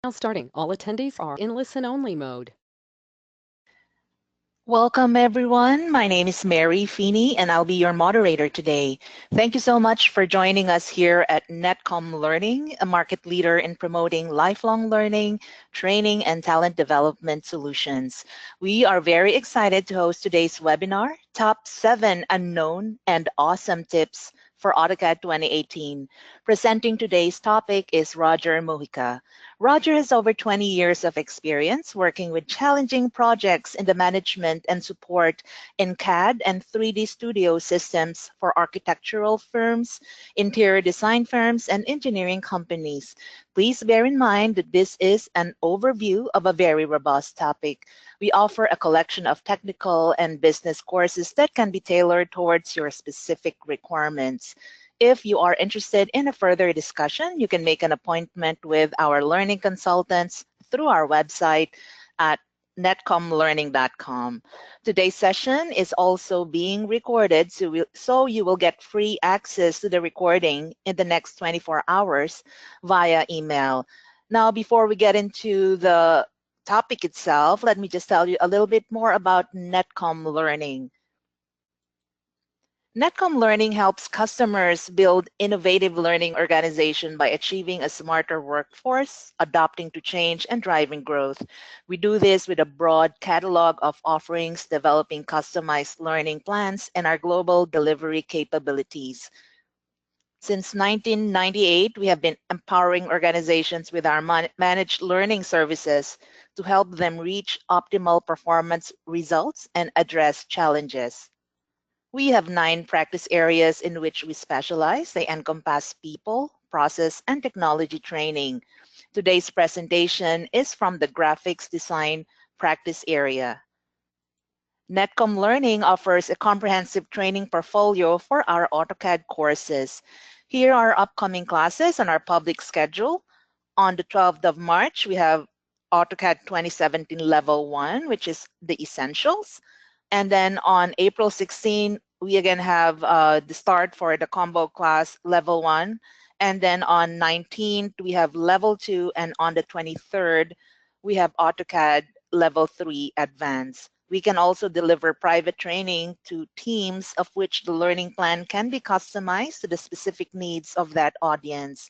Now starting, all attendees are in listen-only mode. Welcome everyone. My name is Mary Feeney and I'll be your moderator today. Thank you so much for joining us here at Netcom Learning, a market leader in promoting lifelong learning, training, and talent development solutions. We are very excited to host today's webinar, Top 7 Unknown and Awesome Tips for AutoCAD 2018. Presenting today's topic is Roger Mojica. Roger has over 20 years of experience working with challenging projects in the management and support in CAD and 3D studio systems for architectural firms, interior design firms, and engineering companies. Please bear in mind that this is an overview of a very robust topic. We offer a collection of technical and business courses that can be tailored towards your specific requirements. If you are interested in a further discussion, you can make an appointment with our learning consultants through our website at netcomlearning.com. Today's session is also being recorded, so you will get free access to the recording in the next 24 hours via email. Now, before we get into the topic itself, let me just tell you a little bit more about Netcom Learning. Netcom Learning helps customers build innovative learning organization by achieving a smarter workforce, adapting to change, and driving growth. We do this with a broad catalog of offerings, developing customized learning plans, and our global delivery capabilities. Since 1998, we have been empowering organizations with our managed learning services to help them reach optimal performance results and address challenges. We have 9 practice areas in which we specialize. They encompass people, process, and technology training. Today's presentation is from the graphics design practice area. Netcom Learning offers a comprehensive training portfolio for our AutoCAD courses. Here are upcoming classes on our public schedule. On the 12th of March, we have AutoCAD 2017 Level 1, which is the essentials. And then on April 16, we again have the start for the combo class level 1. And then on 19th, we have level 2. And on the 23rd, we have AutoCAD level 3 advanced. We can also deliver private training to teams of which the learning plan can be customized to the specific needs of that audience.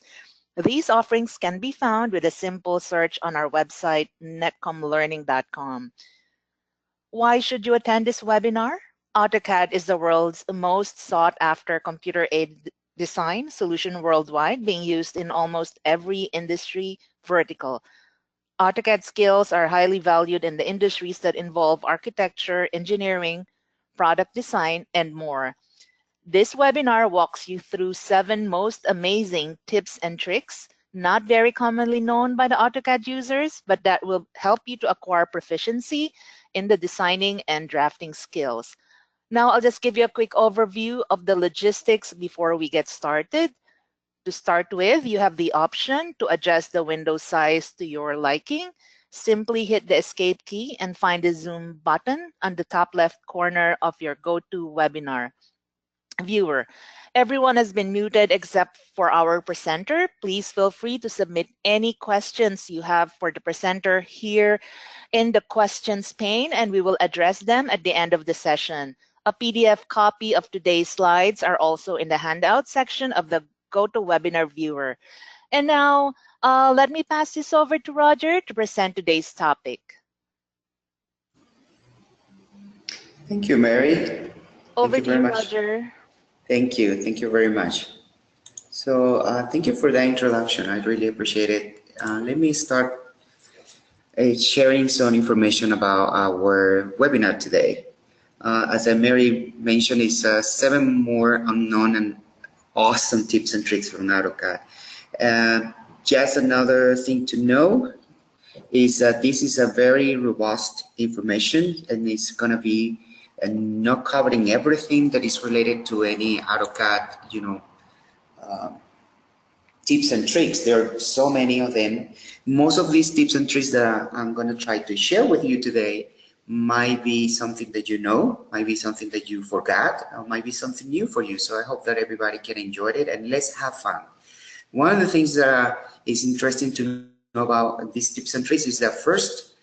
These offerings can be found with a simple search on our website, netcomlearning.com. Why should you attend this webinar? AutoCAD is the world's most sought-after computer-aided design solution worldwide, being used in almost every industry vertical. AutoCAD skills are highly valued in the industries that involve architecture, engineering, product design, and more. This webinar walks you through 7 most amazing tips and tricks, not very commonly known by the AutoCAD users, but that will help you to acquire proficiency in the designing and drafting skills. Now I'll just give you a quick overview of the logistics before we get started. To start with, you have the option to adjust the window size to your liking. Simply hit the escape key and find the zoom button on the top left corner of your GoToWebinar viewer. Everyone has been muted except for our presenter. Please feel free to submit any questions you have for the presenter here in the questions pane, and we will address them at the end of the session. A PDF copy of today's slides are also in the handout section of the GoToWebinar viewer. And now, let me pass this over to Roger to present today's topic. Thank you, Mary. Over to you, Roger. Thank you. Thank you very much. So thank you for the introduction. I really appreciate it. Let me start sharing some information about our webinar today. As Mary mentioned, it's 7 more unknown and awesome tips and tricks from AutoCAD. Just another thing to know is that this is a very robust information, and it's going to be not covering everything that is related to any AutoCAD, tips and tricks. There are so many of them. Most of these tips and tricks that I'm going to try to share with you today might be something that you know, might be something that you forgot, or might be something new for you. So I hope that everybody can enjoy it, and let's have fun. One of the things that is interesting to about these tips and tricks is that first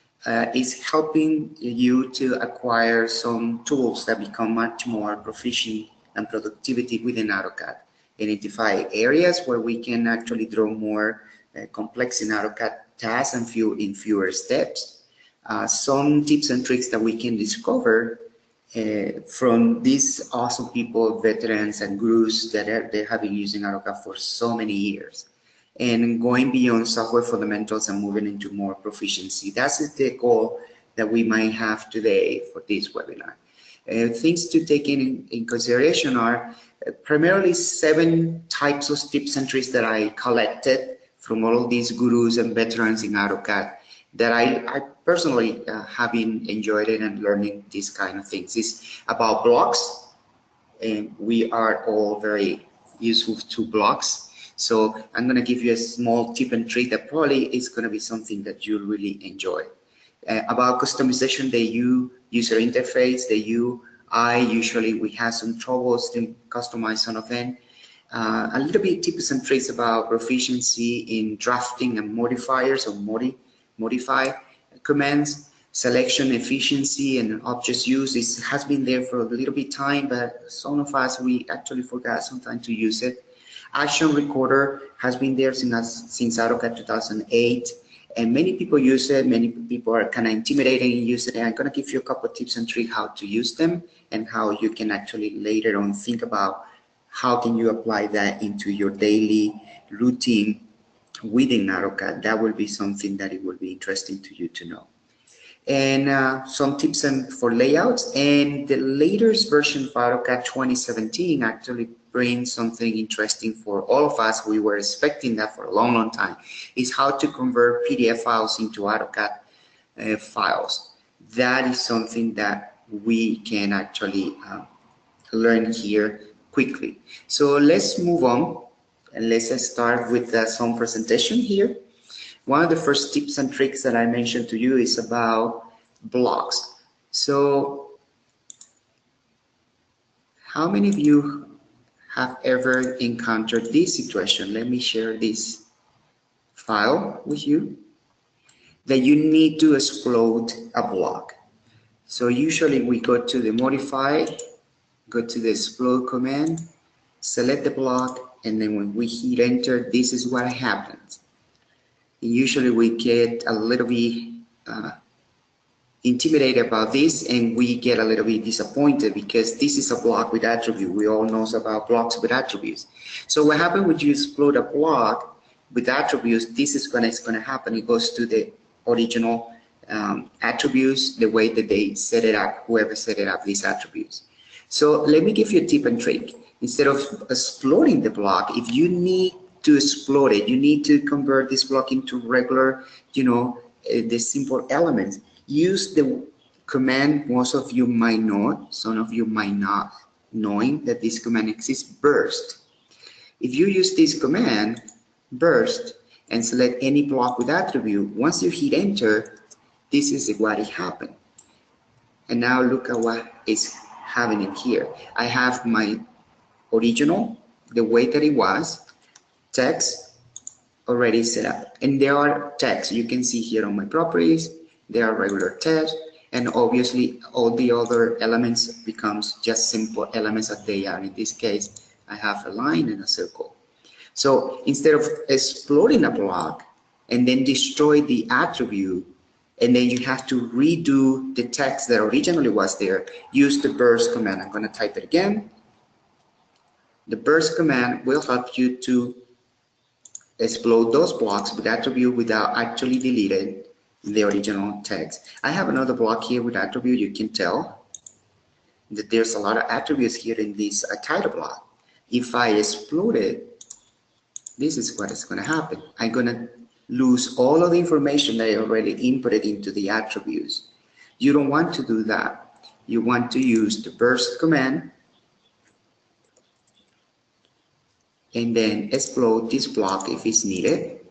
is helping you to acquire some tools that become much more proficient and productivity within AutoCAD. Identify areas where we can actually draw more complex in AutoCAD tasks and in fewer steps. Some tips and tricks that we can discover from these awesome people, veterans and gurus that they have been using AutoCAD for so many years, and going beyond software fundamentals and moving into more proficiency. That's the goal that we might have today for this webinar. Things to take in consideration are primarily 7 types of tips and tricks that I collected from all of these gurus and veterans in AutoCAD that I personally have been enjoyed it and learning these kind of things. It's about blocks, and we are all very useful to blocks. So I'm going to give you a small tip and trick that probably is going to be something that you'll really enjoy. About customization, the user interface, the UI, usually we have some troubles to customize some of them. A little bit tips and tricks about proficiency in drafting and modifiers or modify commands, selection efficiency and objects use. This has been there for a little bit time, but some of us, we actually forgot sometimes to use it. Action recorder has been there since AutoCAD 2008, and many people use it. Many people are kind of intimidated in using it. I'm going to give you a couple of tips and tricks how to use them and how you can actually later on think about how can you apply that into your daily routine within AutoCAD. That will be something that it will be interesting to you to know. And some tips for layouts, and the latest version of AutoCAD 2017 actually brings something interesting for all of us. We were expecting that for a long time, is how to convert PDF files into AutoCAD files. That is something that we can actually learn here quickly. So let's move on and let's start with some presentation here. One of the first tips and tricks that I mentioned to you is about blocks. So how many of you have ever encountered this situation? Let me share this file with you, that you need to explode a block. So usually we go to the modify, go to the explode command, select the block, and then when we hit enter, this is what happens. Usually we get a little bit intimidated about this, and we get a little bit disappointed because this is a block with attribute. We all know about blocks with attributes. So what happens when you explode a block with attributes? This is going to happen. It goes to the original attributes, the way that they set it up, whoever set it up, these attributes. So let me give you a tip and trick. Instead of exploding the block, if you need to explode it, you need to convert this block into regular, the simple elements. Use the command most of you might know, some of you might not, knowing that this command exists, burst. If you use this command, burst, and select any block with attribute, once you hit enter, this is what it happened. And now look at what is happening here. I have my original, the way that it was, text already set up, and there are text you can see here on my properties. There are regular text, and obviously all the other elements becomes just simple elements as they are. In this case, I have a line and a circle. So instead of exploding a block and then destroy the attribute, and then you have to redo the text that originally was there, use the burst command. I'm going to type it again. The burst command will help you to explode those blocks with attribute without actually deleting the original text. I have another block here with attribute. You can tell that there's a lot of attributes here in this title block. If I explode it, this is what is going to happen. I'm going to lose all of the information that I already inputted into the attributes. You don't want to do that. You want to use the burst command and then explode this block if it's needed,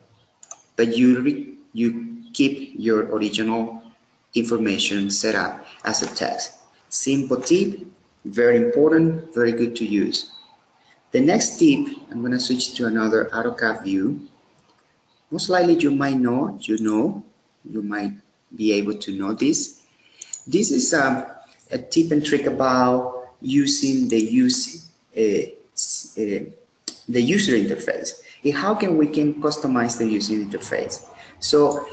but you keep your original information set up as a text. Simple tip, very important, very good to use. The next tip, I'm going to switch to another AutoCAD view. Most likely you might know, you might be able to know this. This is a tip and trick about using the user interface. How can we can customize the user interface? So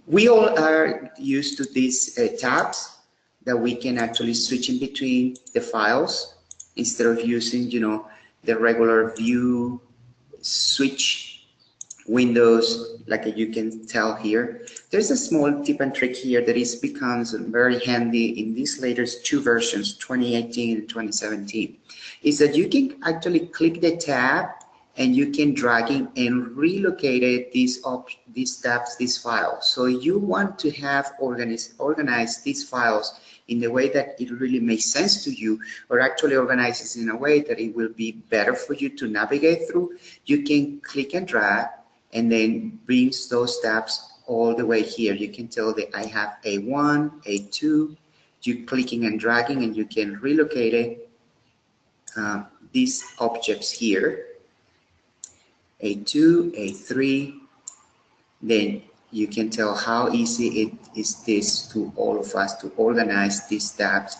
we all are used to these tabs that we can actually switch in between the files instead of using, the regular view switch windows, like you can tell here. There's a small tip and trick here that is becomes very handy in these latest two versions, 2018 and 2017, is that you can actually click the tab and you can drag in and relocate it, these tabs, these files. So you want to have organize these files in the way that it really makes sense to you, or actually organizes in a way that it will be better for you to navigate through. You can click and drag and then brings those tabs all the way here. You can tell that I have A1, A2, you clicking and dragging and you can relocate it, these objects here, A2, A3, then you can tell how easy it is this to all of us to organize these tabs,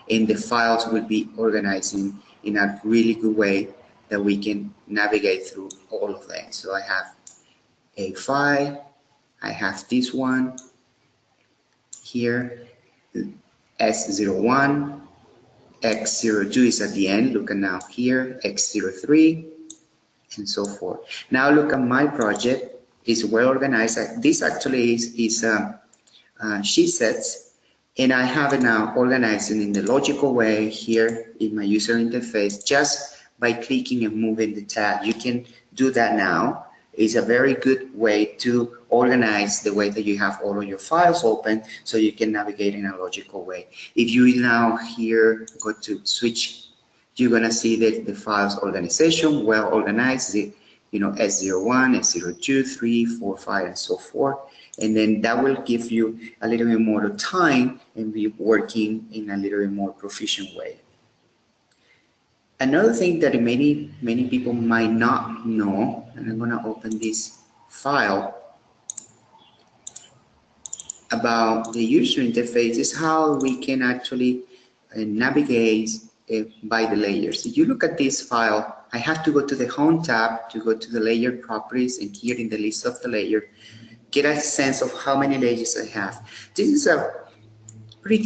and the files will be organizing in a really good way that we can navigate through all of them. So I have A5, I have this one here, S01, X02 is at the end, look at now here, X03, and so forth. Now look at my project, is well organized. This actually is sheet sets, and I have it now organized in the logical way here in my user interface just by clicking and moving the tab. You can do that now. It's a very good way to organize the way that you have all of your files open so you can navigate in a logical way. If you now here go to switch, you're gonna see that the files organization well organized, S01, S02, 3, 4, 5, and so forth. And then that will give you a little bit more time and be working in a little bit more proficient way. Another thing that many people might not know, and I'm gonna open this file about the user interface, is how we can actually navigate by the layers. If you look at this file, I have to go to the Home tab to go to the layer properties, and here in the list of the layer, get a sense of how many layers I have. This is a pretty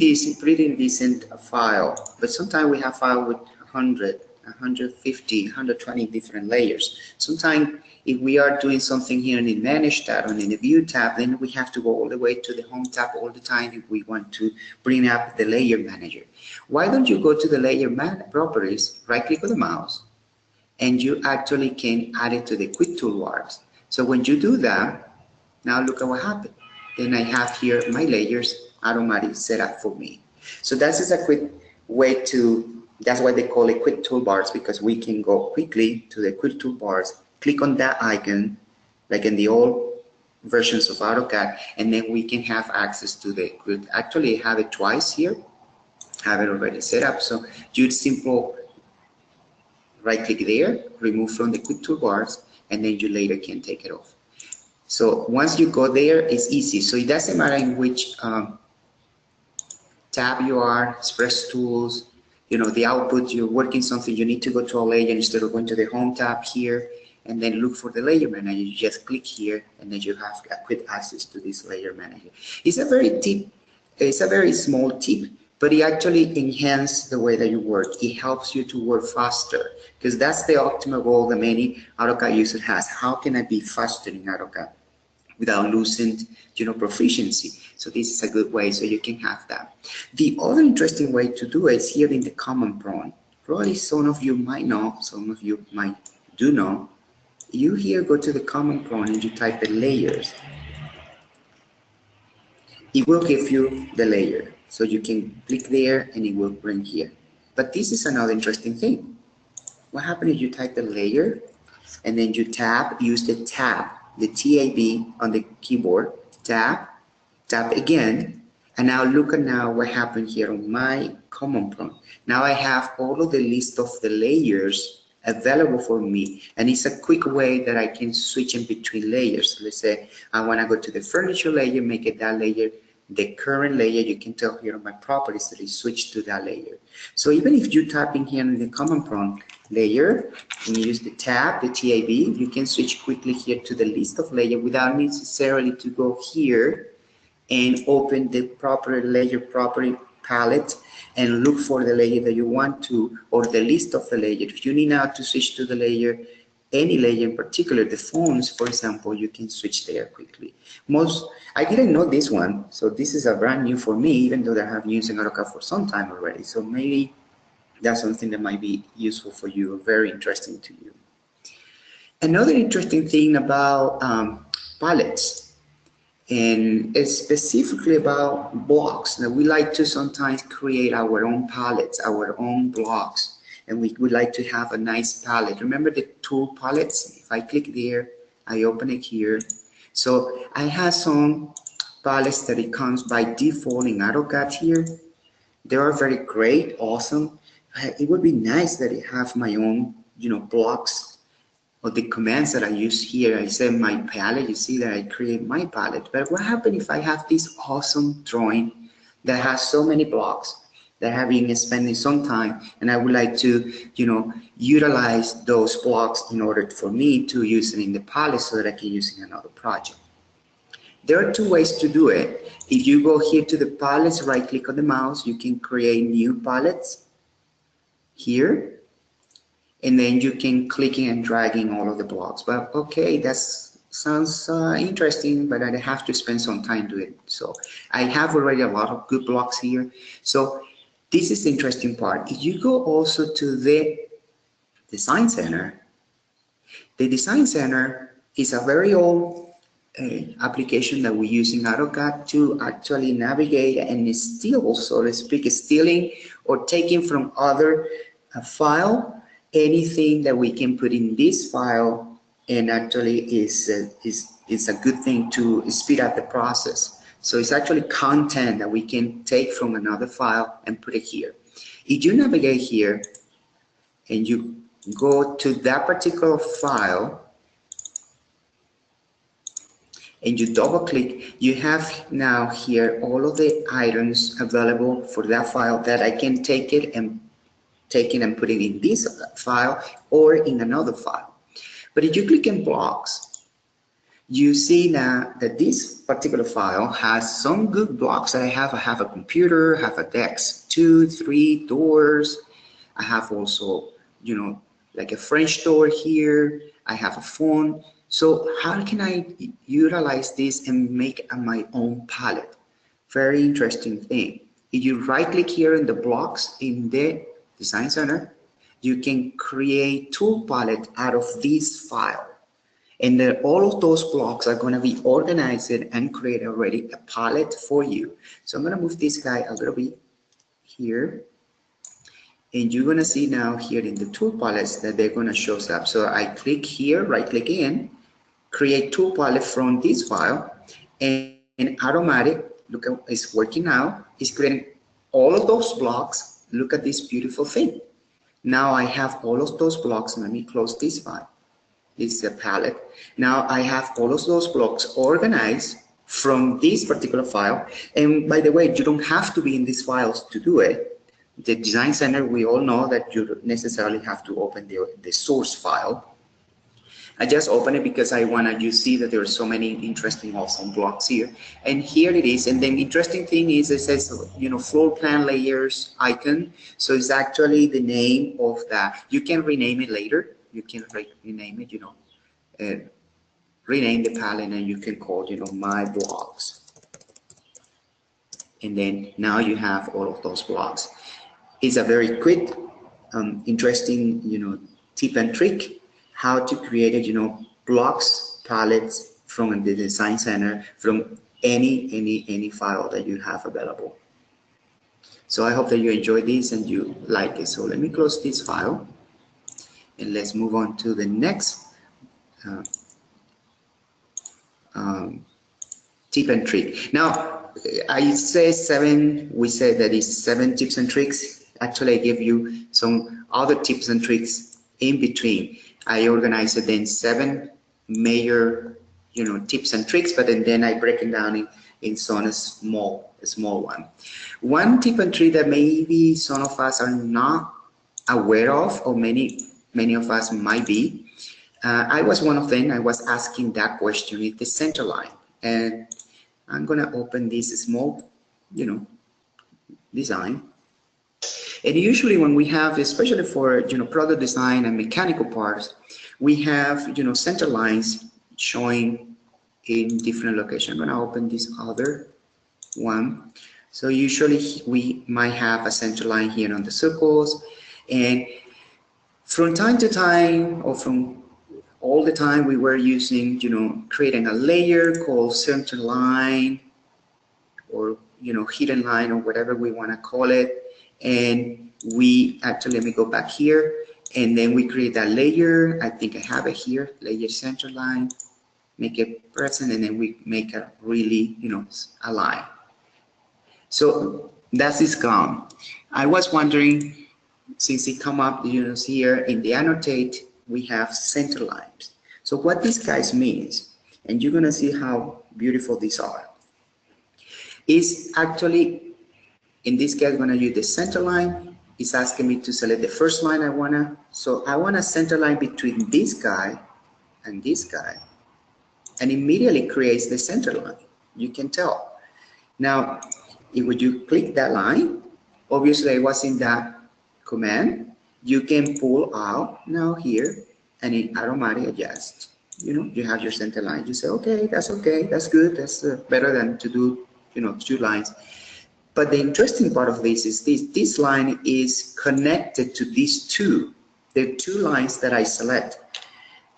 decent file, but sometimes we have file with 100, 150, 120 different layers. Sometimes if we are doing something here in the Manage tab and in the View tab, then we have to go all the way to the Home tab all the time if we want to bring up the Layer Manager. Why don't you go to the Layer Properties, right-click on the mouse, and you actually can add it to the Quick Toolbars. So when you do that, now look at what happened. Then I have here my layers automatically set up for me. So that is a quick way to, that's why they call it Quick Toolbars, because we can go quickly to the Quick Toolbars, click on that icon, like in the old versions of AutoCAD, and then we can have access to the Quick. Actually, I have it twice here, have it already set up. So you simple right click there, remove from the Quick Toolbars, and then you later can take it off. So once you go there, it's easy. So it doesn't matter in which tab you are, Express Tools, the output, you're working something, you need to go to a layer instead of going to the Home tab here and then look for the Layer Manager. You just click here and then you have a quick access to this Layer Manager. It's a very small tip, but it actually enhances the way that you work. It helps you to work faster, because that's the ultimate goal that many AutoCAD users has. How can I be faster in AutoCAD without losing, proficiency? So this is a good way, so you can have that. The other interesting way to do it is here in the command prompt. Probably some of you might know, some of you might do know. You here go to the command prompt and you type the layers. It will give you the layer, so you can click there and it will bring here. But this is another interesting thing. What happens if you type the layer and then you use the tab, the TAB on the keyboard, tap again, and now look at now what happened here on my command prompt. Now I have all of the list of the layers available for me, and it's a quick way that I can switch in between layers. Let's say I want to go to the furniture layer, make it that layer the current layer. You can tell here on my properties that it switched to that layer. So even if you type in here in the command prompt layer and you use the tab, the tab, you can switch quickly here to the list of layer without necessarily to go here and open the proper layer property palette and look for the layer that you want to, or the list of the layer. If you need now to switch to the layer, any layer in particular, the phones, for example, you can switch there quickly. I didn't know this one, so this is a brand new for me, even though I have been using AutoCAD for some time already. So maybe that's something that might be useful for you, or very interesting to you. Another interesting thing about palettes, and it's specifically about blocks. Now, we like to sometimes create our own palettes, our own blocks, and we would like to have a nice palette. Remember the tool palettes? If I click there, I open it here. So I have some palettes that it comes by default in AutoCAD here. They are very great, awesome. It would be nice that I have my own, blocks, or the commands that I use here. I say my palette, you see that I create my palette. But what happens if I have this awesome drawing that has so many blocks that I have been spending some time, and I would like to, utilize those blocks in order for me to use it in the palette so that I can use it in another project. There are two ways to do it. If you go here to the palettes, right click on the mouse, you can create new palettes here. And then you can clicking and dragging all of the blocks. But okay, that sounds interesting, but I have to spend some time doing it. So I have already a lot of good blocks here. So this is the interesting part. If you go also to the Design Center, the Design Center is a very old application that we use in AutoCAD to actually navigate and steal, so to speak, stealing or taking from other file anything that we can put in this file, and actually is a good thing to speed up the process. So it's actually content that we can take from another file and put it here. If you navigate here and you go to that particular file and you double click, you have now here all of the items available for that file that I can take it and put it in this file or in another file. But if you click in blocks, you see now that this particular file has some good blocks that I have. I have a computer, I have a desk, 2, 3 doors. I have also, like a French door here. I have a phone. So how can I utilize this and make my own palette? Very interesting thing. If you right click here in the blocks in the Design Center, you can create tool palette out of this file, and then all of those blocks are going to be organized and create already a palette for you. So I'm going to move this guy a little bit here, and you're going to see now here in the tool palettes that they're going to show up. So I click here, right click in, create tool palette from this file, and automatic, look at it's working now. It's creating all of those blocks. Look at this beautiful thing. Now I have all of those blocks. Let me close this file. This is a palette. Now I have all of those blocks organized from this particular file. And by the way, you don't have to be in these files to do it. The Design Center, we all know that you don't necessarily have to open the source file. I just open it because I want to see that there are so many interesting awesome blocks here. And here it is. And then the interesting thing is it says, floor plan layers icon. So it's actually the name of that. You can rename it later. You can rename it, rename the palette, and you can call, my blocks. And then now you have all of those blocks. It's a very quick, interesting, tip and trick how to create, blocks, palettes from the Design Center from any file that you have available. So I hope that you enjoy this and you like it. So let me close this file and let's move on to the next tip and trick. Now I say 7, we said that it's 7 tips and tricks. Actually I give you some other tips and tricks in between. I organize it in 7 major, tips and tricks, but then I break it down in some small one. One tip and trick that maybe some of us are not aware of, or many of us might be. I was one of them. I was asking that question with the center line, and I'm gonna open this small, design. And usually when we have, especially for product design and mechanical parts, we have center lines showing in different locations. I'm gonna open this other one. So usually we might have a center line here on the circles, and from time to time, or from all the time, we were using, creating a layer called center line, or hidden line, or whatever we want to call it. And we actually, let me go back here, and then we create that layer. I think I have it here, layer center line, make it present, and then we make it really, a line. So that is gone. I was wondering, since it come up, here in the annotate, we have center lines. So what this guys means, and you're gonna see how beautiful these are, is actually, in this case, I'm gonna use the center line. It's asking me to select the first line I wanna. So I want a center line between this guy and this guy, and immediately creates the center line. You can tell. Now, if you click that line, obviously I was in that command, you can pull out now here, and it automatically adjusts. You have your center line. You say, okay, that's good. That's better than to do, 2 lines. But the interesting part of this is this line is connected to these two, the 2 lines that I select.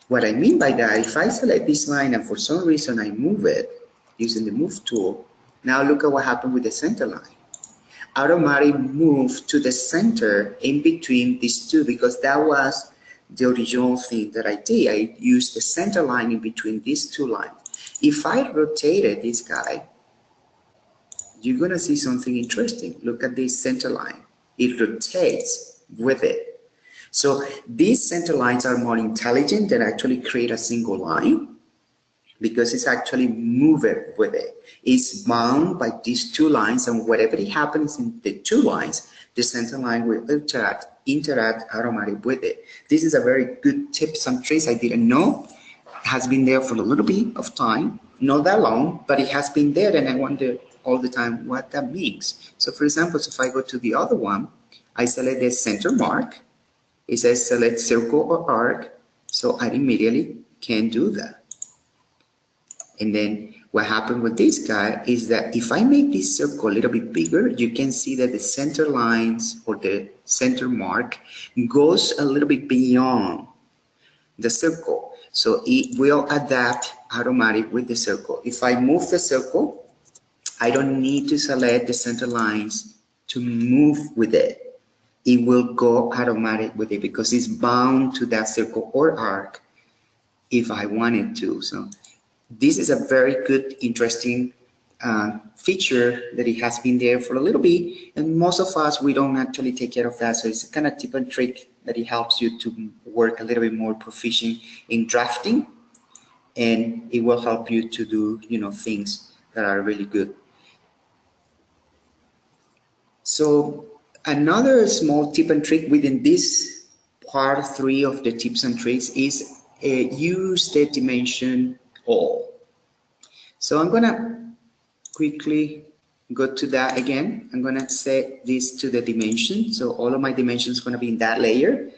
What I mean by that, if I select this line and for some reason I move it using the move tool, now look at what happened with the center line. Automatically move to the center in between these 2, because that was the original thing that I did. I used the center line in between these 2 lines. If I rotated this guy, you're gonna see something interesting. Look at this center line. It rotates with it. So these center lines are more intelligent than actually create a single line, because it's actually moving with it. It's bound by these 2 lines, and whatever it happens in the 2 lines, the center line will interact automatically with it. This is a very good tips and tricks I didn't know. It has been there for a little bit of time, not that long, but it has been there, and I wonder all the time what that means. So for example, if I go to the other one, I select the center mark. It says select circle or arc, so I immediately can do that. And then what happened with this guy is that if I make this circle a little bit bigger, you can see that the center lines, or the center mark, goes a little bit beyond the circle. So it will adapt automatically with the circle. If I move the circle, I don't need to select the center lines to move with it. It will go automatic with it, because it's bound to that circle or arc if I wanted to. So this is a very good, interesting feature that it has been there for a little bit, and most of us, we don't actually take care of that. So it's a kind of tip and trick that it helps you to work a little bit more proficient in drafting, and it will help you to do things that are really good. So another small tip and trick within this part 3 of the tips and tricks is use the dimension all. So I'm gonna quickly go to that again. I'm gonna set this to the dimension. So all of my dimensions gonna be in that layer.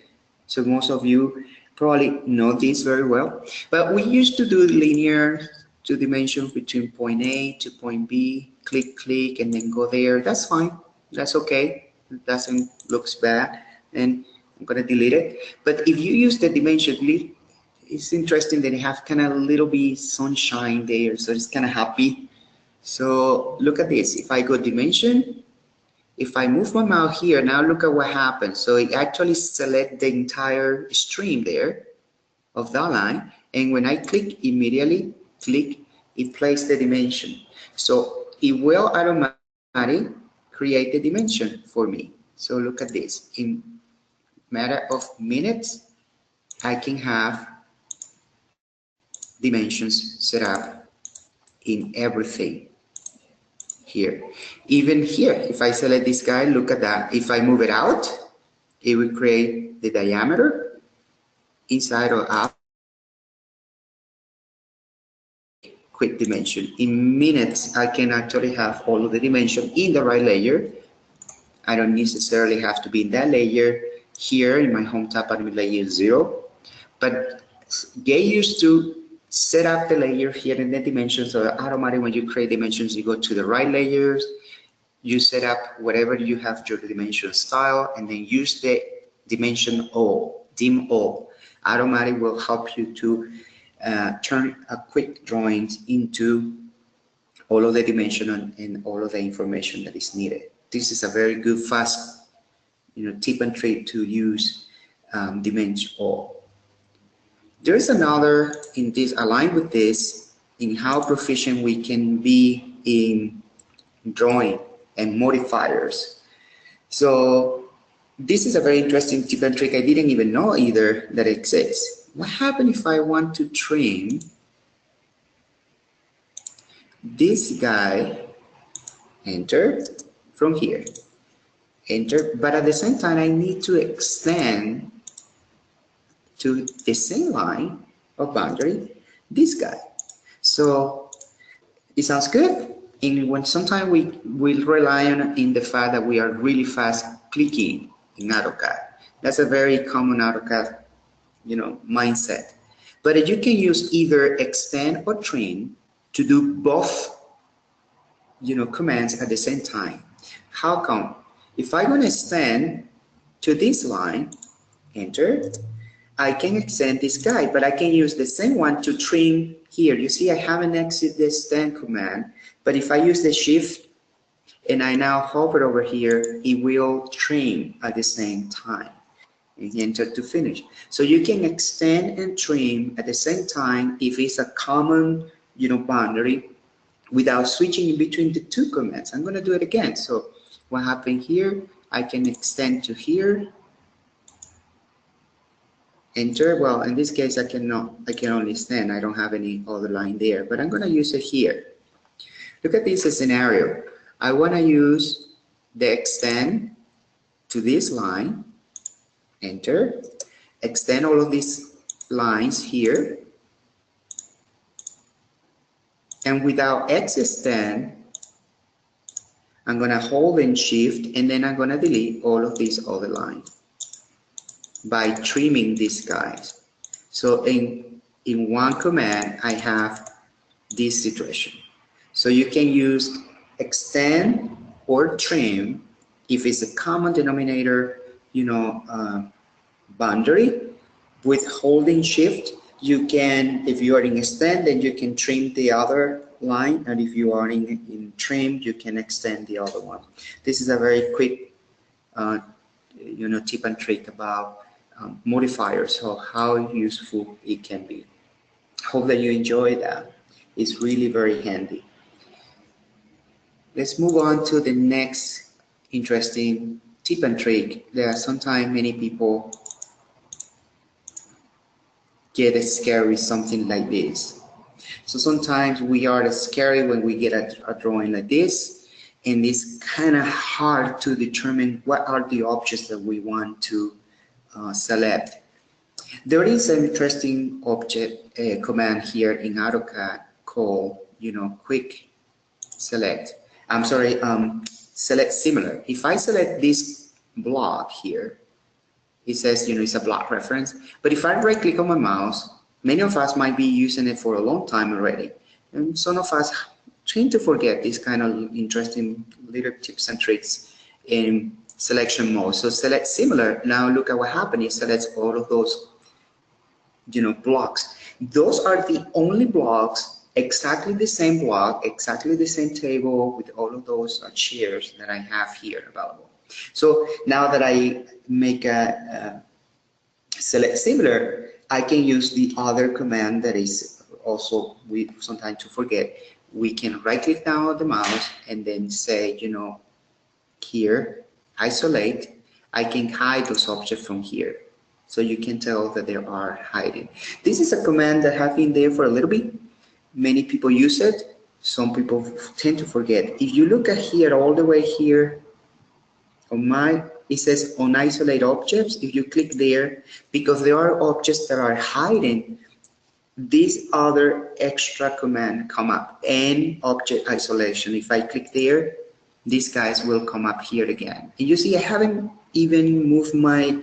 So most of you probably know this very well. But we used to do linear 2 dimensions between point A to point B, click, and then go there. That's fine. That's okay. It doesn't look bad. And I'm gonna delete it. But if you use the dimension, it's interesting that it has kind of a little bit sunshine there, so it's kind of happy. So look at this. If I go dimension, if I move my mouse here, now look at what happens. So it actually select the entire stream there of that line, and when I click, immediately click, it plays the dimension. So it will automatically create the dimension for me. So look at this. In matter of minutes, I can have dimensions set up in everything here. Even here, if I select this guy, look at that. If I move it out, it will create the diameter inside or out. Quick dimension. In minutes, I can actually have all of the dimension in the right layer. I don't necessarily have to be in that layer. Here in my home tab, I'm in layer 0. But get used to set up the layer here in the dimensions. So automatically when you create dimensions, you go to the right layers, you set up whatever you have your dimension style, and then use the dimension all, dim all. Automatic will help you to turn a quick drawings into all of the dimension and all of the information that is needed. This is a very good, fast, tip and trick to use dimension all. There is another in this, aligned with this, in how proficient we can be in drawing and modifiers. So this is a very interesting tip and trick. I didn't even know either that it exists. What happens if I want to trim this guy? Enter from here, enter, but at the same time I need to extend to the same line of boundary this guy. So it sounds good. And when sometimes we will rely on in the fact that we are really fast clicking in AutoCAD. That's a very common AutoCAD, mindset. But you can use either extend or trim to do both, commands at the same time. How come? If I'm going to extend to this line, enter, I can extend this guy, but I can use the same one to trim here. You see, I haven't exited the extend command, but if I use the shift and I now hover over here, it will trim at the same time. And enter to finish. So you can extend and trim at the same time if it's a common, boundary, without switching in between the two commands. I'm going to do it again. So what happened here? I can extend to here. Enter. Well, in this case, I can only extend. I don't have any other line there, but I'm going to use it here. Look at this scenario. I want to use the extend to this line. Enter. Extend all of these lines here. And without X extend, I'm going to hold in shift, and then I'm going to delete all of these other lines by trimming these guys. So in one command, I have this situation. So you can use extend or trim if it's a common denominator, boundary. With holding shift, you can, if you are in extend, then you can trim the other line, and if you are in trim, you can extend the other one. This is a very quick tip and trick about modifiers, so how useful it can be. Hope that you enjoy that. It's really very handy. Let's move on to the next interesting tip and trick. There are sometimes many people get scared with something like this. So sometimes we are scary when we get a drawing like this, and it's kind of hard to determine what are the objects that we want to select. There is an interesting object command here in AutoCAD called, quick select. Select similar. If I select this block here, it says, it's a block reference. But if I right click on my mouse, many of us might be using it for a long time already. And some of us tend to forget these kind of interesting little tips and tricks in selection mode. So select similar. Now look at what happened. It selects all of those, blocks. Those are the only blocks, exactly the same block, exactly the same table with all of those chairs that I have here available. So now that I make a select similar, I can use the other command that is also, we sometimes to forget. We can right click down on the mouse and then say, here, isolate. I can hide those objects from here. So you can tell that they are hiding. This is a command that has been there for a little bit. Many people use it. Some people tend to forget. If you look at here, all the way here on it says on isolate objects. If you click there, because there are objects that are hiding, this other extra command come up, and object isolation. If I click there, these guys will come up here again. And you see I haven't even moved my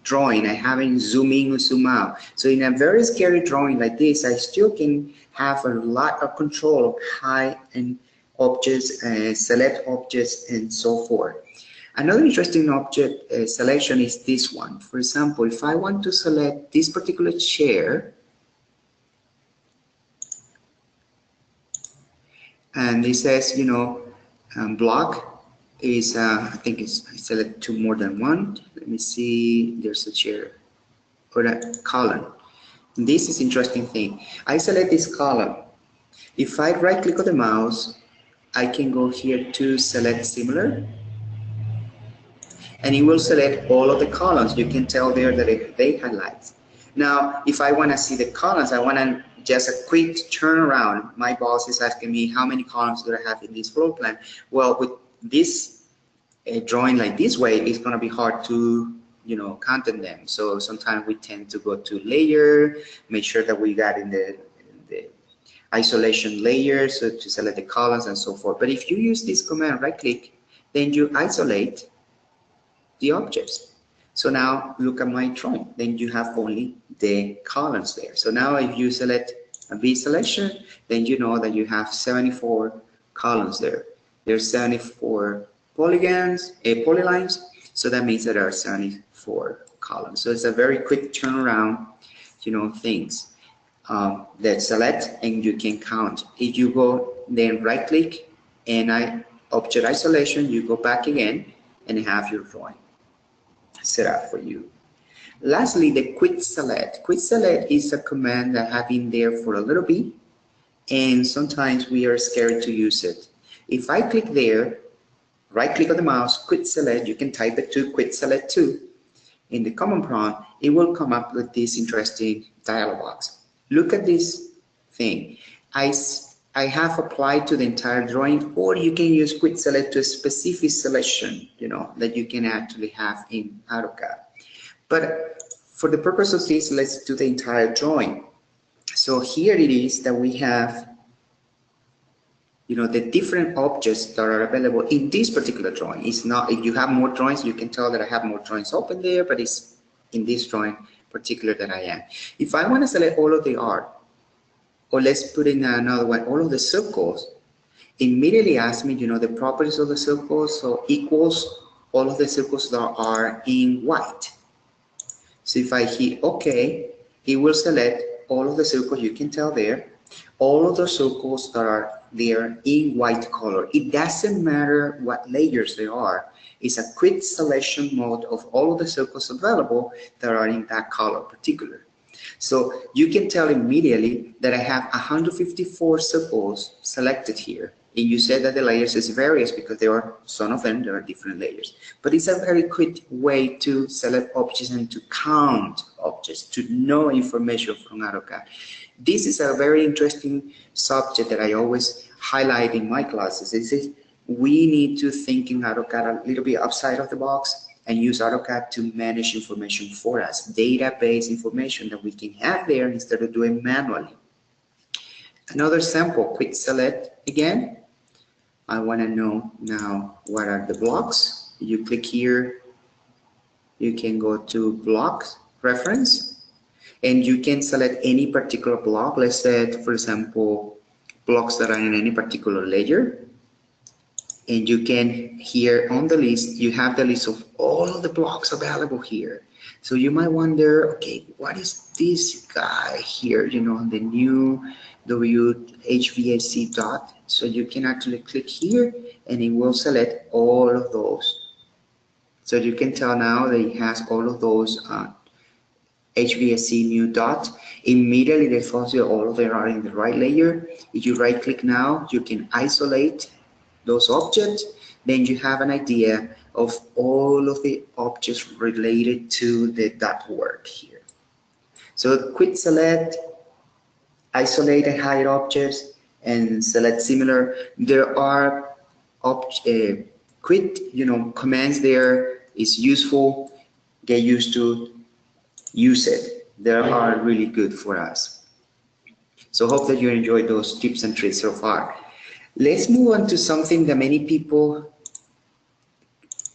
drawing. I haven't zoom in or zoom out. So in a very scary drawing like this, I still can have a lot of control of hide and objects, select objects, and so forth. Another interesting object selection is this one. For example, if I want to select this particular chair, and it says, block is, I think it's, I select two more than one. Let me see, there's a chair or a column. This is interesting thing. I select this column. If I right click on the mouse, I can go here to select similar, and it will select all of the columns. You can tell there that they highlights. Now, if I want to see the columns, I want to just a quick turnaround. My boss is asking me how many columns do I have in this floor plan. Well, with this drawing like this way, it's going to be hard to count them. So sometimes we tend to go to layer, make sure that we got in the isolation layer, so to select the columns and so forth. But if you use this command, right click, then you isolate the objects. So now look at my drawing, then you have only the columns there. So now if you select a B selection, then you know that you have 74 columns there. There's 74 polylines, so that means that there are 74 columns. So it's a very quick turnaround, things that select and you can count. If you go then right click and object isolation, you go back again and have your drawing set up for you. Lastly, the quick select. Quick select is a command that has been there for a little bit, and sometimes we are scared to use it. If I click there, right click on the mouse, quick select, you can type it to quick select 2. In the command prompt, it will come up with this interesting dialog box. Look at this thing. I have applied to the entire drawing, or you can use quick select to a specific selection, that you can actually have in AutoCAD. But for the purpose of this, let's do the entire drawing. So here it is that we have, the different objects that are available in this particular drawing. It's not, if you have more drawings, you can tell that I have more drawings open there, but it's in this drawing particular that I am. If I want to select all of the art, or let's put in another one, all of the circles, immediately ask me, the properties of the circles, so equals all of the circles that are in white. So if I hit OK, it will select all of the circles, you can tell there, all of the circles that are there in white color. It doesn't matter what layers they are. It's a quick selection mode of all of the circles available that are in that color particular. So you can tell immediately that I have 154 circles selected here. And you said that the layers is various because there are some of them, there are different layers. But it's a very quick way to select objects and to count objects, to know information from AutoCAD. This is a very interesting subject that I always highlight in my classes. Is we need to think in AutoCAD a little bit outside of the box and use AutoCAD to manage information for us, database information that we can have there instead of doing manually. Another sample, quick select again. I want to know now what are the blocks. You click here, you can go to blocks reference, and you can select any particular block. Let's say, for example, blocks that are in any particular layer. And you can, here on the list, you have the list of all of the blocks available here. So you might wonder, okay, what is this guy here, the new HVAC dot. So you can actually click here and it will select all of those. So you can tell now that it has all of those HVAC new dot. Immediately it tells you all of them are in the right layer. If you right click now, you can isolate those objects. then you have an idea of all of the objects related to that work here. So quick select, isolate and hide objects, and select similar. There are quick, commands there. Is useful. Get used to use it. They are really good for us. So hope that you enjoyed those tips and tricks so far. Let's move on to something that many people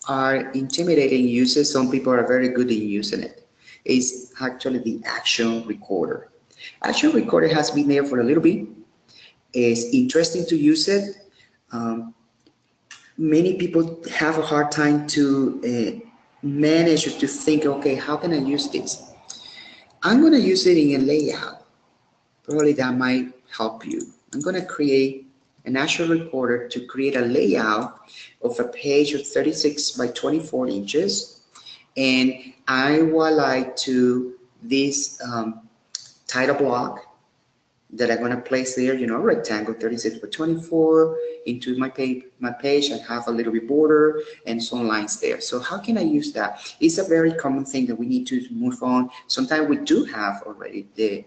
are intimidating uses. Some people are very good in using it. It's actually the action recorder. Action recorder has been there for a little bit. It's interesting to use it. Many people have a hard time to manage or to think, okay, how can I use this? I'm going to use it in a layout. Probably that might help you. I'm going to create an action recorder to create a layout of a page of 36 by 24 inches. And I would like to this title block that I'm going to place there, rectangle 36 by 24 into my page and have a little bit border and some lines there. So how can I use that? It's a very common thing that we need to move on. Sometimes we do have already the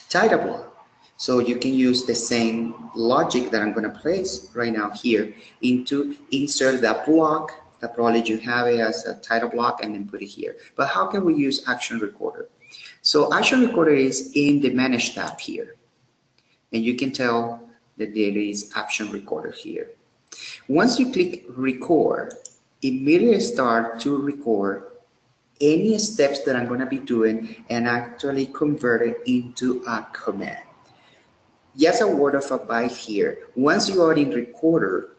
title block. So you can use the same logic that I'm going to place right now here into insert that block that probably you have it as a title block and then put it here. But how can we use action recorder? So action recorder is in the manage tab here. And you can tell that there is action recorder here. Once you click record, immediately start to record any steps that I'm going to be doing and actually convert it into a command. Just a word of advice here. Once you are in recorder,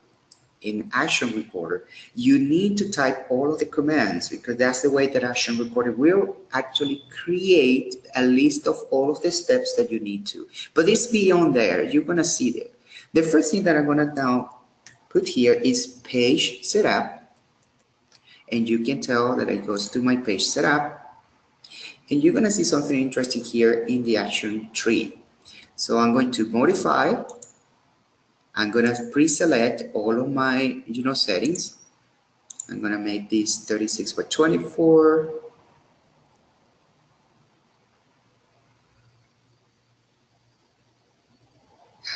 in action recorder, you need to type all of the commands because that's the way that action recorder will actually create a list of all of the steps that you need to. But it's beyond there. You're going to see there. The first thing that I'm going to now put here is page setup. And you can tell that it goes to my page setup. And you're going to see something interesting here in the action tree. So I'm going to modify. I'm going to pre-select all of my settings. I'm going to make this 36 by 24.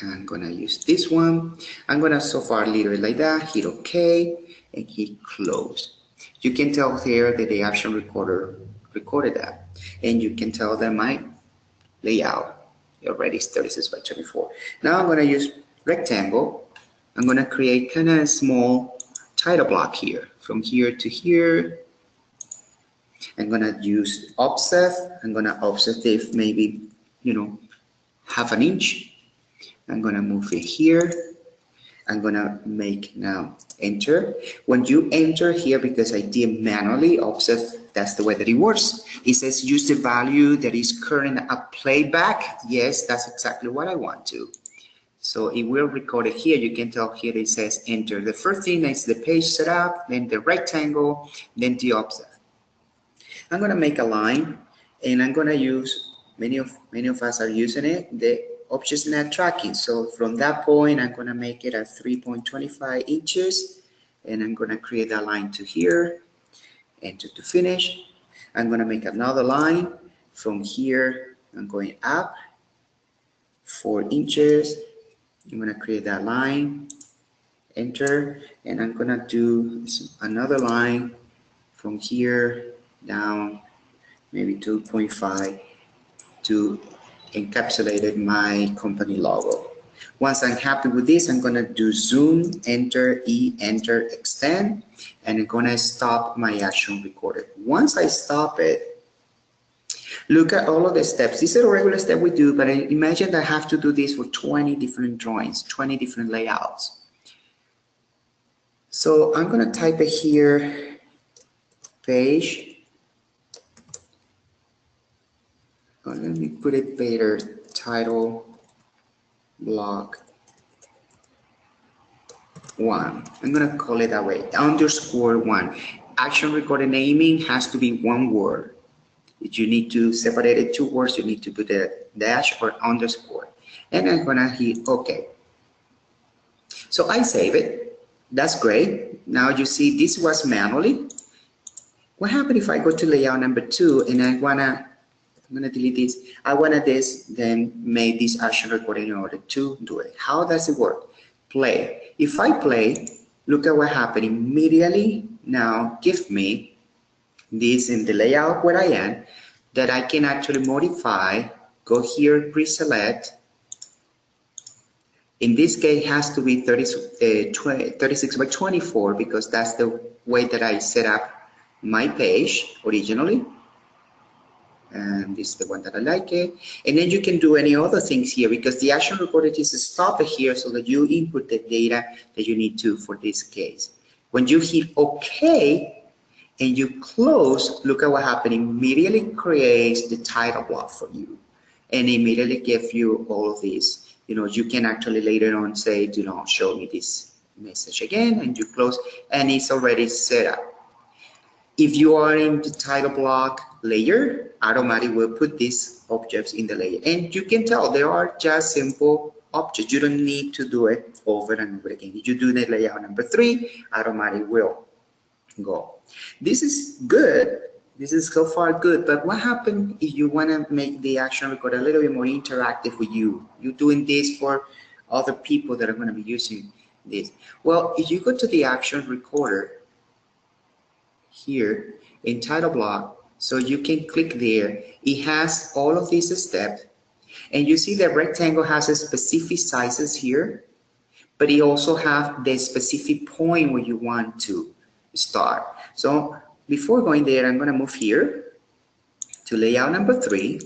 I'm going to use this one. I'm going to so far leave it like that. Hit OK and hit close. You can tell here that the action recorder recorded that. And you can tell that my layout already is 36 by 24. Now I'm going to use rectangle. I'm going to create kind of a small title block here. From here to here. I'm going to use offset. I'm going to offset it maybe, half an inch. I'm going to move it here. I'm going to make now enter. When you enter here, because I did manually offset, that's the way that it works. It says use the value that is current at playback. Yes, that's exactly what I want to. So it will record it here. You can tell here it says enter. The first thing is the page setup, then the rectangle, then the offset. I'm going to make a line, and I'm going to use, many of us are using it, the object net tracking. So from that point, I'm going to make it at 3.25 inches, and I'm going to create that line to here, enter to finish. I'm going to make another line from here. I'm going up 4 inches. I'm going to create that line, enter, and I'm going to do another line from here down maybe 2.5 to encapsulate my company logo. Once I'm happy with this, I'm going to do zoom, enter, enter, extend, and I'm going to stop my action recorder. Once I stop it, look at all of the steps. This is a regular step we do, but imagine that I have to do this for 20 different drawings, 20 different layouts. So I'm going to type it here, page. Let me put it better, title block 1. I'm going to call it that way, _1. Action recorder naming has to be one word. If you need to separate it 2 words, you need to put a dash or underscore. And I'm going to hit OK. So I save it. That's great. Now you see this was manually. What happened if I go to layout number 2 and I'm gonna delete this. I wanna this, then make this action recording in order to do it. How does it work? Play. If I play, look at what happened immediately. Now give me this in the layout where I am, that I can actually modify. Go here, pre-select. In this case, it has to be 36 by 24 because that's the way that I set up my page originally. And this is the one that I like it. And then you can do any other things here because the action recorder is stopped here so that you input the data that you need to for this case. When you hit OK and you close, look at what happened. Immediately creates the title block for you and immediately gives you all of these. You know, you can actually later on say, do not show me this message again, and you close, and it's already set up. If you are in the title block layer, automatically will put these objects in the layer. And you can tell they are just simple objects. You don't need to do it over and over again. If you do the layout number 3, automatically will go. This is good. This is so far good, but what happens if you want to make the action record a little bit more interactive with you? You're doing this for other people that are going to be using this. Well, if you go to the action recorder here in title block, so you can click there. It has all of these steps, and you see the rectangle has a specific sizes here, but it also have the specific point where you want to start. So before going there, I'm going to move here to layout number 3,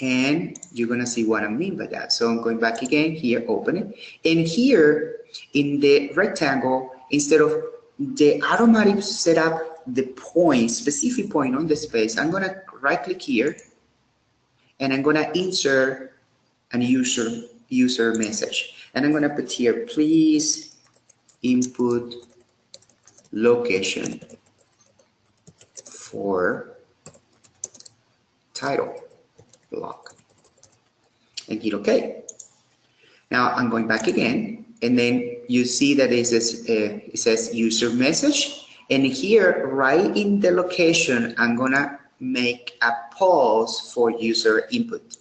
and you're going to see what I mean by that. So I'm going back again here, open it, and here in the rectangle, instead of the automatic set up the point, specific point on the space, I'm going to right click here and I'm going to insert a user message, and I'm going to put here, please input location for title block and hit OK. Now I'm going back again, and then you see that it says user message, and here right in the location I'm gonna make a pause for user input.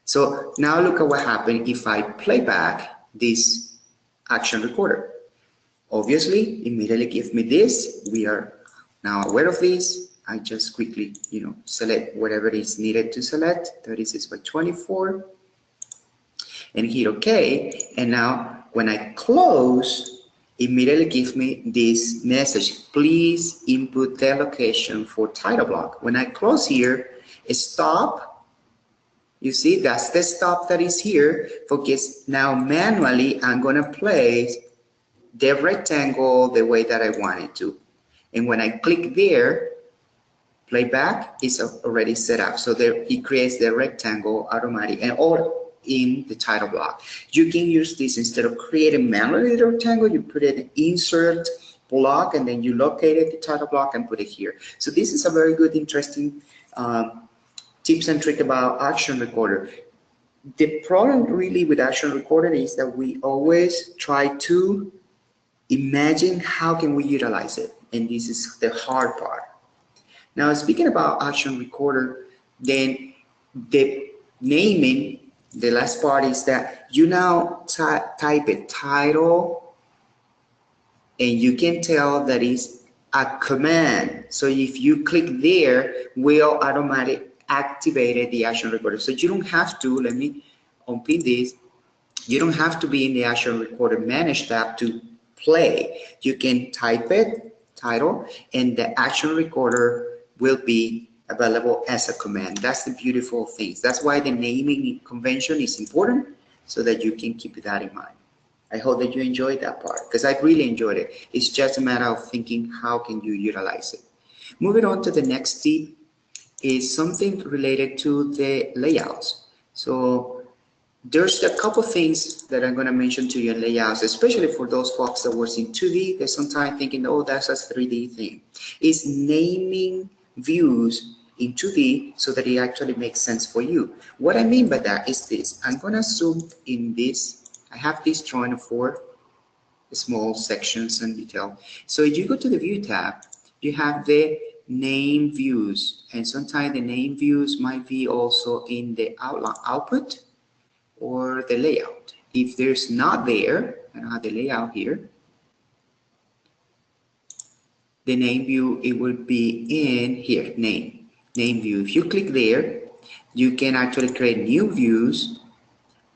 So now look at what happened if I play back this action recorder. Obviously immediately give me this. We are now aware of this. I just quickly, select whatever is needed to select, 36 by 24, and hit OK. And now when I close, immediately give me this message, please input the location for title block. When I close here, stop. You see, that's the stop that is here, because now manually I'm going to place the rectangle the way that I want it to. And when I click there, playback is already set up. So there it creates the rectangle automatic and all in the title block. You can use this instead of creating manually the rectangle, you put it in insert block and then you locate it, the title block, and put it here. So this is a very good, interesting tips and trick about action recorder. The problem really with action recorder is that we always try to imagine how can we utilize it, and this is the hard part. Now, speaking about action recorder, then the naming, the last part is that you now type a title, and you can tell that is a command. So if you click there, will automatically activate the action recorder. So you don't have to, let me unpin this, you don't have to be in the action recorder manage tab to play. You can type it, title, and the action recorder will be available as a command. That's the beautiful thing. That's why the naming convention is important, so that you can keep that in mind. I hope that you enjoyed that part, because I really enjoyed it. It's just a matter of thinking how can you utilize it. Moving on to the next tip is something related to the layouts. So there's a couple things that I'm going to mention to you in layouts, especially for those folks that work in 2D. They're sometimes thinking, oh, that's a 3D thing. It's naming views in 2D so that it actually makes sense for you. What I mean by that is this. I'm going to zoom in this. I have this drawing for small sections and detail. So if you go to the View tab, you have the name views, and sometimes the name views might be also in the output or the layout. If there's not there, and I have the layout here, the name view, it will be in here, name view. If you click there, you can actually create new views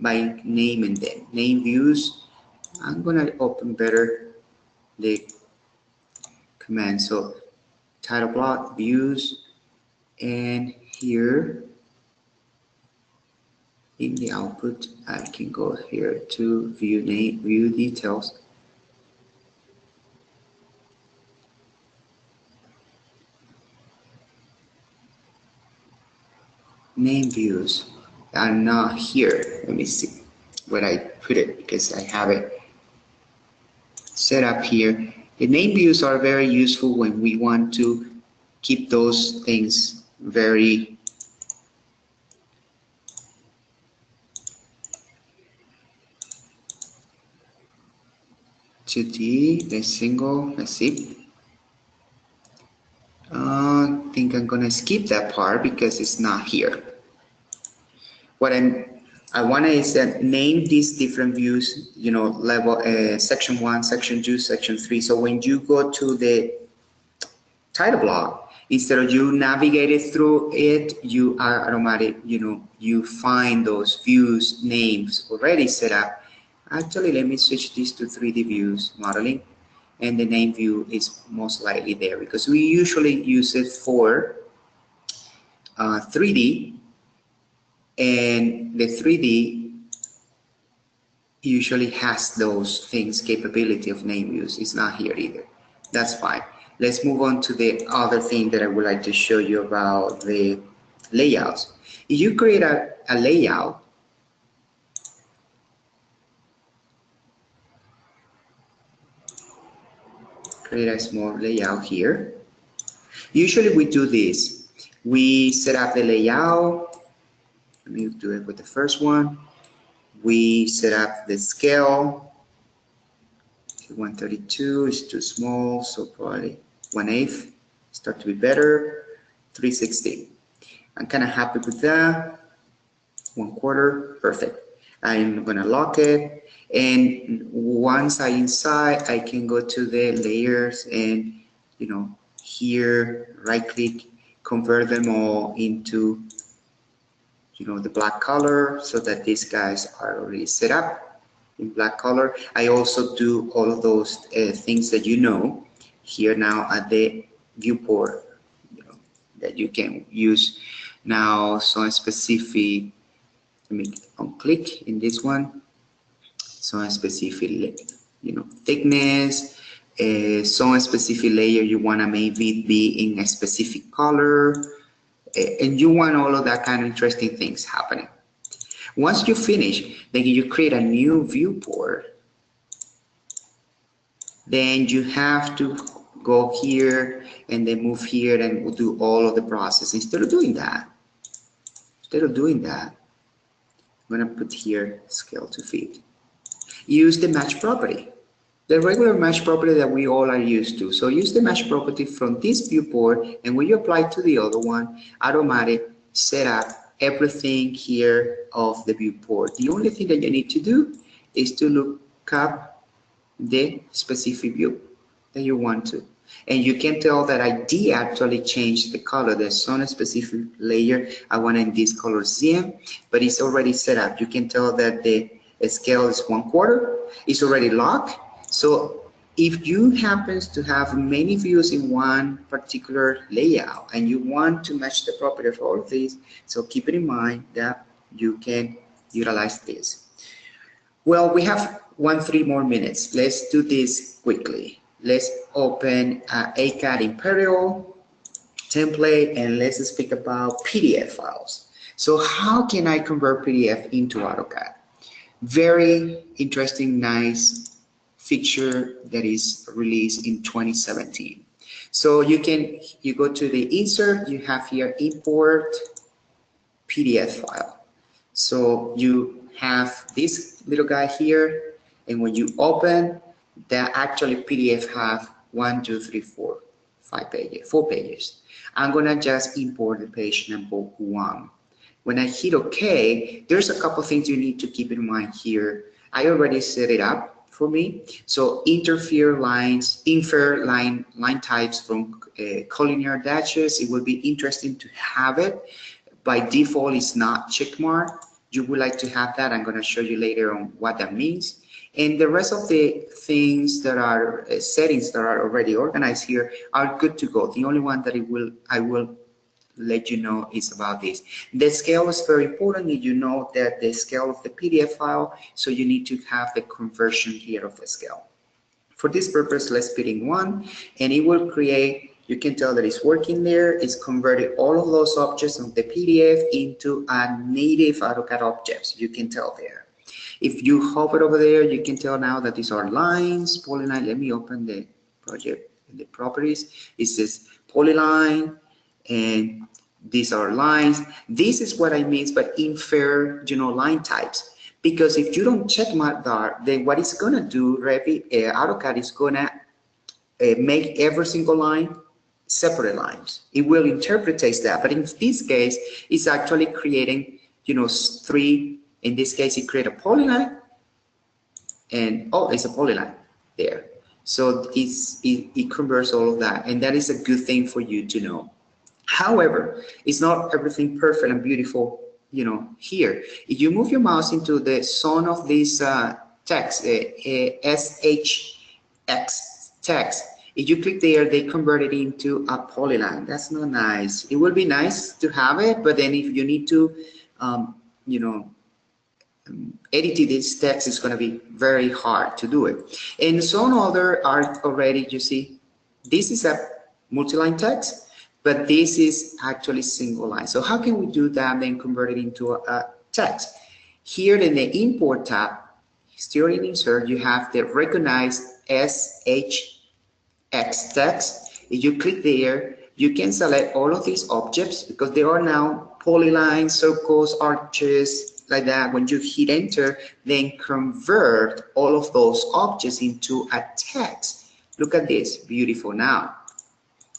by naming them. Name views, I'm gonna open better the command. So title block, views, and here in the output, I can go here to view name, view details. Name views are not here. Let me see where I put it because I have it set up here. The name views are very useful when we want to keep those things very 2D. Let's see. I think I'm gonna skip that part because it's not here. What I want to is that name these different views, you know, level section 1, section 2, section 3. So when you go to the title block, instead of you navigating through it, you are automatic, you know, you find those views names already set up. Actually, let me switch this to 3D views modeling, and the name view is most likely there because we usually use it for 3D, and the 3D usually has those things, capability of name views. It's not here either. That's fine. Let's move on to the other thing that I would like to show you about the layouts. If you create a layout, create a small layout here. Usually we do this. We set up the layout. Let me do it with the first one. We set up the scale. 132 is too small, so probably 1/8 start to be better. 360. I'm kind of happy with that. 1/4, perfect. I'm gonna lock it, and once I inside, I can go to the layers and, you know, here right click, convert them all into, you know, the black color, so that these guys are already set up in black color. I also do all of those things that you know here now at the viewport, you know, that you can use now. So specific, let me unclick in this one. So specific, you know, thickness, some specific layer you want to maybe be in a specific color, and you want all of that kind of interesting things happening. Once you finish, then you create a new viewport. Then you have to go here and then move here and we'll do all of the process. Instead of doing that, I'm going to put here scale to fit. Use the match property, the regular match property that we all are used to. So use the match property from this viewport, and when you apply to the other one, automatic set up everything here of the viewport. The only thing that you need to do is to look up the specific view that you want to. And you can tell that I did actually change the color. There's some specific layer I want in this color ZM, but it's already set up. You can tell that the scale is 1/4. It's already locked. So if you happen to have many views in one particular layout and you want to match the property of all of these, so keep it in mind that you can utilize this. Well, we have 3 more minutes. Let's do this quickly. Let's open AutoCAD Imperial template and let's speak about PDF files. So how can I convert PDF into AutoCAD? Very interesting, nice feature that is released in 2017. So you go to the insert, you have here import PDF file. So you have this little guy here, and when you open that actually PDF have 1, 2, 3, 4, 5 pages, 4 pages. I'm gonna just import the page number 1. When I hit OK, there's a couple things you need to keep in mind here. I already set it up for me. So infer line types from collinear dashes. It will be interesting to have it. By default, it's not checkmark. You would like to have that. I'm going to show you later on what that means. And the rest of the things that are settings that are already organized here are good to go. The only one that I will let you know is about this. The scale is very important. You know that the scale of the PDF file, so you need to have the conversion here of the scale. For this purpose, let's put in 1, and it will create, you can tell that it's working there. It's converted all of those objects of the PDF into a native AutoCAD objects. You can tell there. If you hover over there, you can tell now that these are lines, polyline. Let me open the project, the properties. It says polyline, and these are lines. This is what I mean by infer, line types. Because if you don't check that, then what it's gonna do, AutoCAD is gonna make every single line separate lines. It will interpret that, but in this case, it's actually creating, 3. In this case, it creates a polyline, and it's a polyline there. So it converts all of that, and that is a good thing for you to know. However, it's not everything perfect and beautiful, here. If you move your mouse into the zone of this text, SHX text, if you click there, they convert it into a polyline. That's not nice. It would be nice to have it, but then if you need to, editing this text is going to be very hard to do it. And some other are already, you see, this is a multi-line text, but this is actually single line. So how can we do that and then convert it into a text? Here in the import tab, still in insert, you have the recognize SHX text. If you click there, you can select all of these objects because they are now polylines, circles, arches, like that. When you hit enter, then convert all of those objects into a text. Look at this, beautiful now.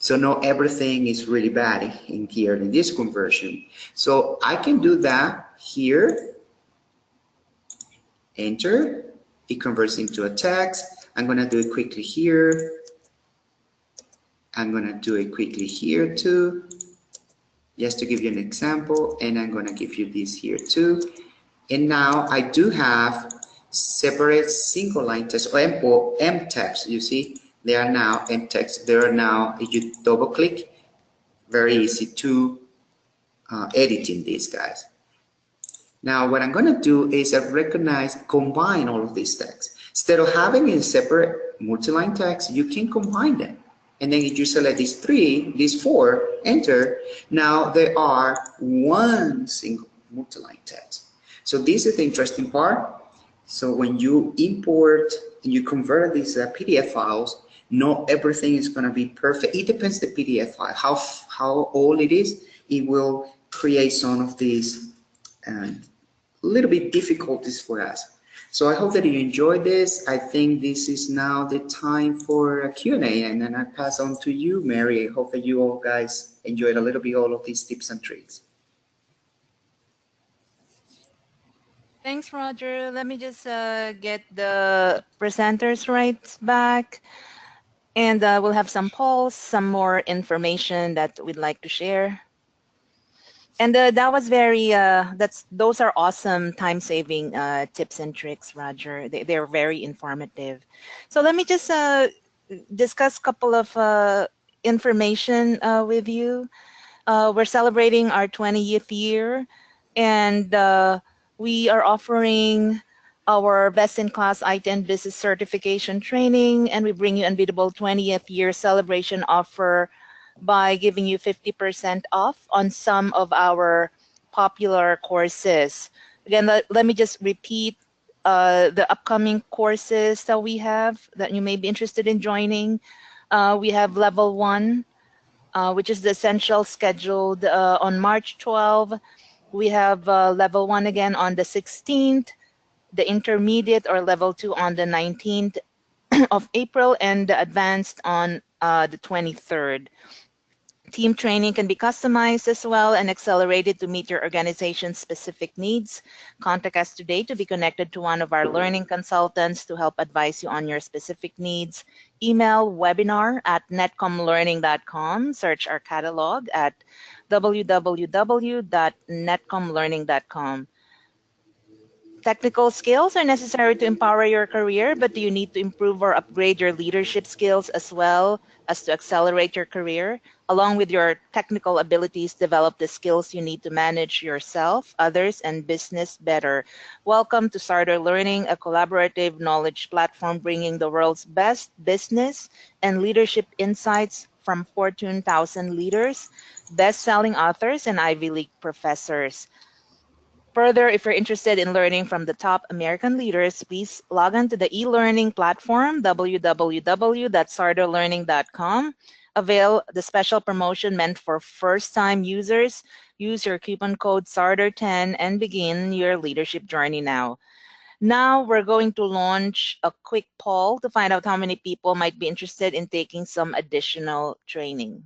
So not everything is really bad in here in this conversion. So I can do that here, enter, it converts into a text. I'm gonna do it quickly here. I'm gonna do it quickly here too, just to give you an example, and I'm gonna give you this here too. And now I do have separate single line text or M text, you see. They are now M text. They are now, if you double click, very easy to edit in these guys. Now what I'm going to do is combine all of these texts. Instead of having a separate multi-line text, you can combine them. And then if you select these 4, enter, now there are one single multi-line text. So this is the interesting part. So when you import and you convert these PDF files, not everything is going to be perfect. It depends the PDF file, how old it is. It will create some of these little bit difficulties for us. So I hope that you enjoyed this. I think this is now the time for a Q&A, and then I pass on to you, Mary. I hope that you all guys enjoyed a little bit all of these tips and tricks. Thanks, Roger. Let me just get the presenters' rights back. And we'll have some polls, some more information that we'd like to share. And that was those are awesome time-saving tips and tricks, Roger. They're very informative. So let me just discuss a couple of information with you. We're celebrating our 20th year, and we are offering our best-in-class IT and business certification training, and we bring you unbeatable 20th year celebration offer by giving you 50% off on some of our popular courses. Again, let me just repeat the upcoming courses that we have that you may be interested in joining. We have level 1, which is the essential, scheduled on March 12. We have level 1 again on the 16th, the intermediate or level 2 on the 19th, of April and the advanced on the 23rd. Team training can be customized as well and accelerated to meet your organization's specific needs. Contact us today to be connected to one of our learning consultants to help advise you on your specific needs. Email webinar@netcomlearning.com. Search our catalog at www.netcomlearning.com. Technical skills are necessary to empower your career, but do you need to improve or upgrade your leadership skills as well as to accelerate your career? Along with your technical abilities, develop the skills you need to manage yourself, others, and business better. Welcome to Starter Learning, a collaborative knowledge platform bringing the world's best business and leadership insights from Fortune 1000 leaders, best-selling authors, and Ivy League professors. Further, if you're interested in learning from the top American leaders, please log on to the e-learning platform, www.sardolearning.com. Avail the special promotion meant for first-time users. Use your coupon code SARDER10 and begin your leadership journey now. Now we're going to launch a quick poll to find out how many people might be interested in taking some additional training.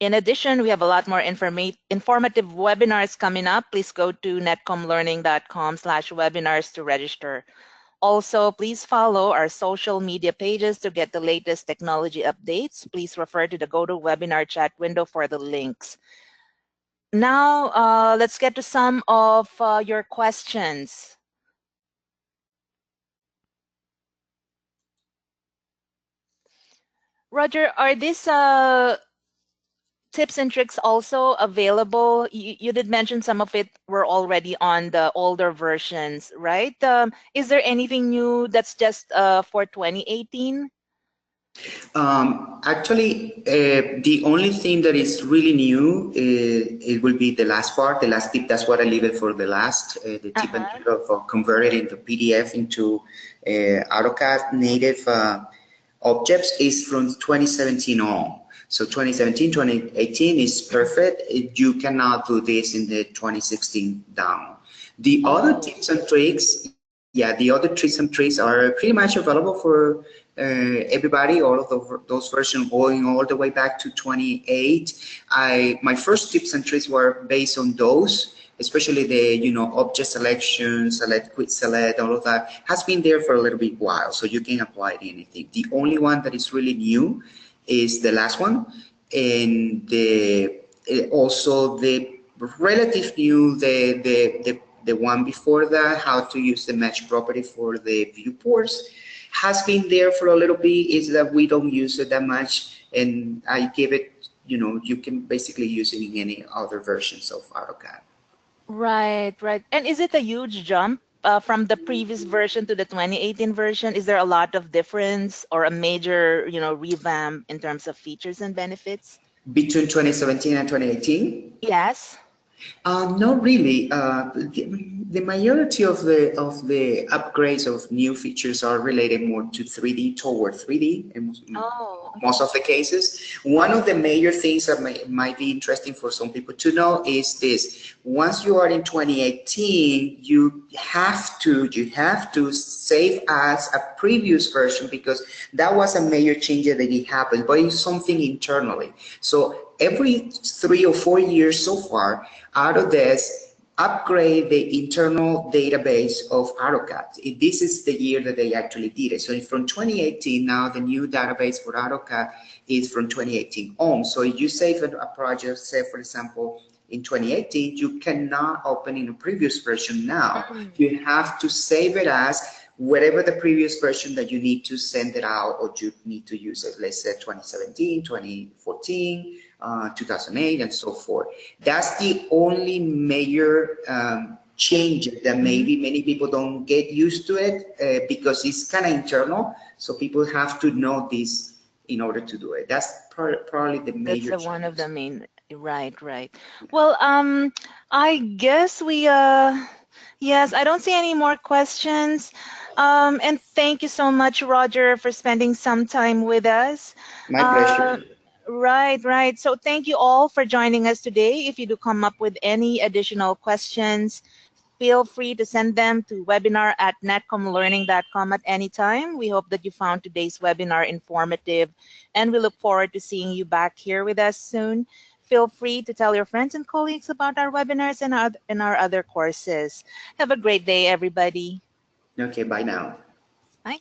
In addition, we have a lot more informative webinars coming up. Please go to netcomlearning.com/webinars to register. Also, please follow our social media pages to get the latest technology updates. Please refer to the GoToWebinar chat window for the links. Now, let's get to some of your questions. Roger, are these tips and tricks also available? You did mention some of it were already on the older versions, right? Is there anything new that's just for 2018? Actually, the only thing that is really new, it will be the last part, the last tip. That's what I leave it for the last, the tip and trick of converting the PDF into AutoCAD native objects is from 2017 on. So 2017, 2018 is perfect. You cannot do this in the 2016 down. The other tips and tricks, yeah, the other tricks and tricks are pretty much available for everybody. All of those versions going all the way back to 28. My first tips and tricks were based on those, especially the object selection, select, quick select, all of that has been there for a little bit while, so you can apply it to anything. The only one that is really new is the last one, and also the relative new, the one before that, how to use the match property for the viewports, has been there for a little bit. Is that we don't use it that much, and I give it, you can basically use it in any other versions of AutoCAD. Right, right. And is it a huge jump from the previous version to the 2018 version? Is there a lot of difference or a major, revamp in terms of features and benefits? Between 2017 and 2018? Yes. Not really. The majority of the upgrades of new features are related more to 3D, toward 3D in most of the cases. One of the major things that might be interesting for some people to know is this: once you are in 2018, you have to save as a previous version, because that was a major change that it happened, but it's something internally. So every 3 or 4 years so far, Autodesk upgrade the internal database of AutoCAD. This is the year that they actually did it. So from 2018, now the new database for AutoCAD is from 2018 on. So if you save a project, say for example, in 2018, you cannot open in a previous version now. You have to save it as whatever the previous version that you need to send it out, or you need to use it, let's say 2017, 2014, 2008, and so forth. That's the only major change that maybe many people don't get used to it, because it's kind of internal. So people have to know this in order to do it. That's probably the major That's change. one of the main, right. Well, I guess we, yes, I don't see any more questions. And thank you so much, Roger, for spending some time with us. My pleasure. Right. So thank you all for joining us today. If you do come up with any additional questions, Feel free to send them to webinar@netcomlearning.com at any time. We hope that you found today's webinar informative, and we look forward to seeing you back here with us soon. Feel free to tell your friends and colleagues about our webinars and our other courses. Have a great day, everybody. Okay, bye now. Bye.